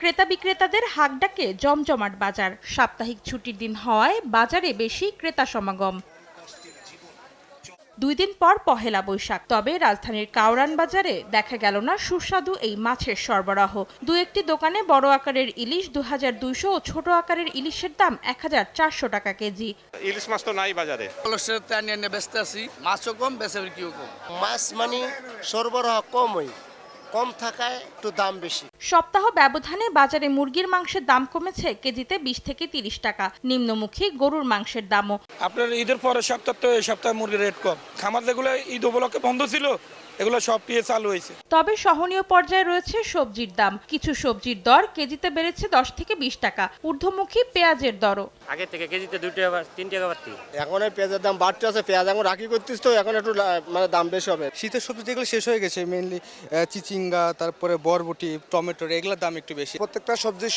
ক্রেতা বিক্রেতাদের হাঁকডাকে জমজমাট বাজার। সাপ্তাহিক ছুটির দিন হওয়ায় বাজারে বেশি ক্রেতা সমাগম। 2 দিন পর পহেলা বৈশাখ, তবে রাজধানীর কাউরান বাজারে দেখা গেল না সুস্বাদু এই মাছের সরবরাহ। দু একটি দোকানে বড় আকারের ইলিশ 2200 ও ছোট আকারের ইলিশের দাম 1400 টাকা কেজি। ইলিশ মাছ তো নাই বাজারে। ব্যস্ত আছি, মাছও কম, বেচা বিক্রিও কম। মাছ মানে সরবরাহ কম থাকায় একটু দাম বেশি। সপ্তাহ ব্যবধানে বাজারে মুরগির মাংসের দাম কমেছে কেজিতে 20 থেকে 30 টাকা। নিম্নমুখী গরুর মাংসের দামও। আপনার ঈদের পরের সপ্তাহ তো এই সপ্তাহে মুরগির রেট কম। খামার যেগুলো ঈদ উপলক্ষে বন্ধ ছিল এগুলো সব চালু হয়েছে। তবে সহনীয় পর্যায়ে রয়েছে সবজির দাম। কিছু সবজির দর কেজিতে বেড়েছে 10 থেকে 20 টাকা। ঊর্ধ্বমুখী পেঁয়াজের দরও আগে থেকে কেজিতে 2 টাকা 3 টাকা বাড়তি। এখন এই পেঁয়াজের দাম বাড়তে আছে, পেঁয়াজ এখন রাখি করতেছ তো এখন একটু মানে দাম বেশি হবে। শীতের সবজি যেগুলো শেষ হয়ে গেছে, মেইনলি চিচিঙ্গা, তারপরে বরবটি, টমেটোর এগুলোর দাম একটু বেশি। প্রত্যেকটা সবজি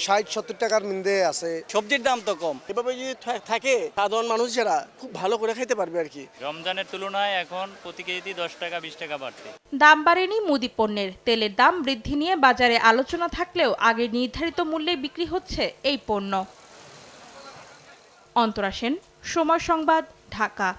60-70 টাকার মধ্যে আছে। সবজির দাম তো কম। এভাবে যদি থাকে সাধারণ মানুষেরা খুব ভালো করে খাইতে পারবে আর কি। রমজানের তুলনায় এখন প্রতি কেজিতে 10 টাকা 20 টাকা বাড়তি। দাম বাড়েনি মুদি পণ্যের। তেলের দাম বৃদ্ধি নিয়ে বাজারে আলোচনা থাকলেও আগে নির্ধারিত মূল্যে বিক্রি হচ্ছে এই পণ্য। অন্তরা সেন, সময় সংবাদ, ঢাকা।